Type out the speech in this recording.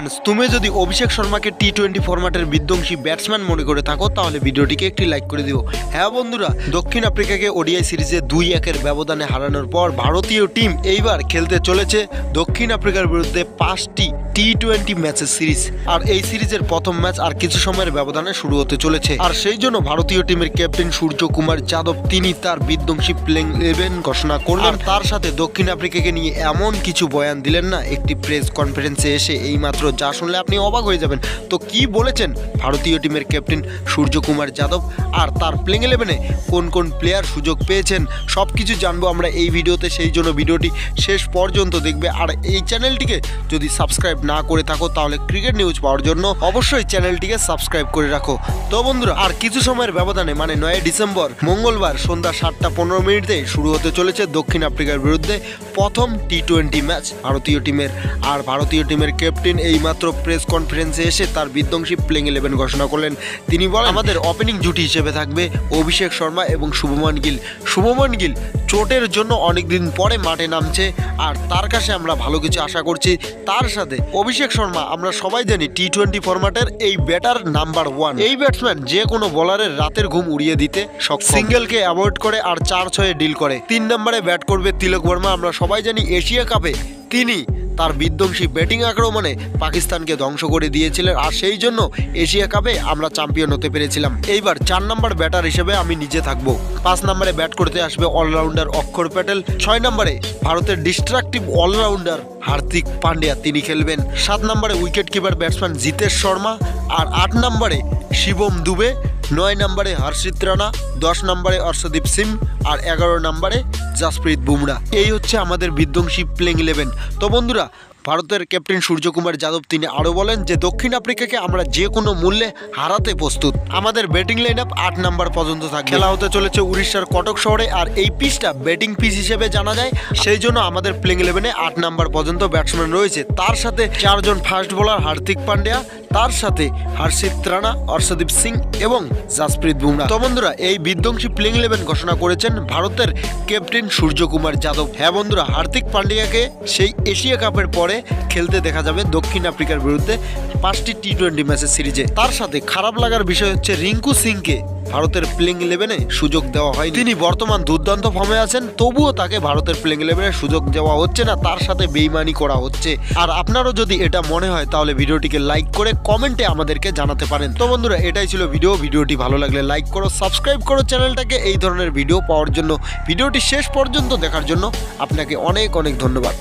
Friends, তুমি যদি অভিষেক শর্মাকে টি-20 ফরম্যাটের বিধ্বংসী ব্যাটসম্যান মনে করে থাকো তাহলে ভিডিওটিকে একটি লাইক করে দিও। হ্যাঁ বন্ধুরা, দক্ষিণ আফ্রিকাকে ওডিআই সিরিজে 2-1 ব্যবধানে হারানোর পর ভারতীয় টিম এইবার খেলতে চলেছে দক্ষিণ আফ্রিকার বিরুদ্ধে 5টি টি-20 ম্যাচের সিরিজ। আর এই সিরিজের প্রথম ম্যাচ আর কিছু সময়ের ব্যবধানে শুরু হতে চলেছে। আর সেই জন্য ভারতীয় টিমের ক্যাপ্টেন সূর্যকুমার যাদব তিনি তার বিধ্বংসী প্লেইং 11 ঘোষণা করলেন। তার সাথে দক্ষিণ আফ্রিকাকে নিয়ে এমন কিছু বয়ান দিলেন না একটি প্রেস কনফারেন্সে এসে, এইমাত্র যা শুনলে আপনি অবাক হয়ে যাবেন। তো কি বলেছেন ভারতীয় টিমের ক্যাপ্টেন সূর্যকুমার যাদব, আর তার প্লেইং 11-এ কোন কোন প্লেয়ার সুযোগ পেয়েছেন, সব কিছু জানবো আমরা এই ভিডিওতে। সেই জন্য ভিডিওটি শেষ পর্যন্ত দেখবে। আর এই চ্যানেলটিকে যদি সাবস্ক্রাইব না করে থাকো তাহলে ক্রিকেট নিউজ পাওয়ার জন্য অবশ্যই চ্যানেলটিকে সাবস্ক্রাইব করে রাখো। তো বন্ধুরা, আর কিছু সময়ের ব্যবধানে মানে 9 ডিসেম্বর মঙ্গলবার সন্ধ্যা 7:15 শুরু হতে চলেছে দক্ষিণ আফ্রিকার বিরুদ্ধে প্রথম টি-20 ম্যাচ ভারতীয় টিমের। আর ভারতীয় টিমের ক্যাপ্টেন এইমাত্র প্রেস কনফারেন্সে এসে তার বিধ্বংসী প্লেইং 11 ঘোষণা করলেন। তিনি বলেন, আমাদের ওপেনিং জুটি হিসেবে থাকবে অভিষেক শর্মা এবং শুভমান গিল। শুভমান গিল চোটের জন্য অনেকদিন পরে মাঠে নামছে, আর তার কাছে আমরা ভালো কিছু আশা করছি। তার সাথে অভিষেক শর্মা, আমরা সবাই জানি টি-20 ফরম্যাটের এই ব্যাটার নাম্বার 1। এই ব্যাটসম্যান যে কোনো বোলারের রাতের ঘুম উড়িয়ে দিতে সক্ষম, সিঙ্গেলকে অ্যাভয়েড করে আর 4-6 ডিল করে। 3 নম্বরে ব্যাট করবে তিলক বর্মা। আমরা সবাই জানি এশিয়া কাপে তিনি তার বিধ্বংসী ব্যাটিং আক্রমণে পাকিস্তানকে ধ্বংস করে দিয়েছিলেন, আর সেই জন্য এশিয়া কাপে আমরা চ্যাম্পিয়ন হতে পেরেছিলাম। এইবার 4 নম্বর ব্যাটার হিসেবে আমি নিজে থাকবো। 5 নম্বরে ব্যাট করতে আসবে অলরাউন্ডার অক্ষর প্যাটেল। 6 নম্বরে ভারতের ডিস্ট্রাকটিভ অলরাউন্ডার হার্দিক পান্ডিয়া, তিনি খেলবেন। 7 নম্বরে wicket keeper batsman Jitesh Sharma. আর 8 নম্বরে শিবম দুবে। 9 নম্বরে হর্ষিত রানা। 10 নম্বরে অর্শদীপ সিং। আর 11 নম্বরে জাসপ্রীত বুমরা। এই হচ্ছে আমাদের বিধ্বংসী প্লেইং 11। তো বন্ধুরা, ভারতের ক্যাপ্টেন সূর্যকুমার যাদব তিনি আরও বলেন যে দক্ষিণ আফ্রিকাকে আমরা যে কোনো মূল্যে হারাতে প্রস্তুত। আমাদের ব্যাটিং লাইন আপ 8 নম্বর পর্যন্ত থাকবে। খেলা হতে চলেছে উড়িষ্যার কটক শহরে, আর এই পিচটা ব্যাটিং পিচ হিসেবে জানা যায়। সেই জন্য আমাদের প্লেইং 11-এ 8 নম্বর পর্যন্ত ব্যাটসম্যান রয়েছে। তার সাথে 4 জন ফাস্ট বোলার হার্দিক পান্ডিয়া, তার সাথে হর্ষিত রানা, অর্শদীপ সিং এবং জাসপ্রীত বুমরা। তো বন্ধুরা, এই বিধ্বংসী প্লেইং 11 ঘোষণা করেছেন ভারতের ক্যাপ্টেন সূর্যকুমার যাদব। হ্যাঁ বন্ধুরা, হার্দিক পান্ডিয়াকে সেই এশিয়া কাপের পরে খেলতে দেখা যাবে দক্ষিণ আফ্রিকার বিরুদ্ধে 5টি টি-20 ম্যাচের সিরিজে। তার সাথে খারাপ লাগার বিষয় হচ্ছে রিঙ্কু সিংকে ভারতের প্লেইং 11-এ সুযোগ দেওয়া হয়নি। তিনি বর্তমান দুর্দান্ত ফর্মে আছেন, তবুও তাকে ভারতের প্লেইং 11-এ সুযোগ দেওয়া হচ্ছে না, তার সাথে বেইমানি করা হচ্ছে। আর আপনারও যদি এটা মনে হয় তাহলে ভিডিওটিকে লাইক করে কমেন্টে আমাদেরকে জানাতে পারেন। তো বন্ধুরা, এটাই ছিল ভিডিওটি ভালো লাগলে লাইক করো, সাবস্ক্রাইব করো চ্যানেলটাকে এই ধরনের ভিডিও পাওয়ার জন্য। ভিডিওটি শেষ পর্যন্ত দেখার জন্য আপনাকে অনেক অনেক ধন্যবাদ।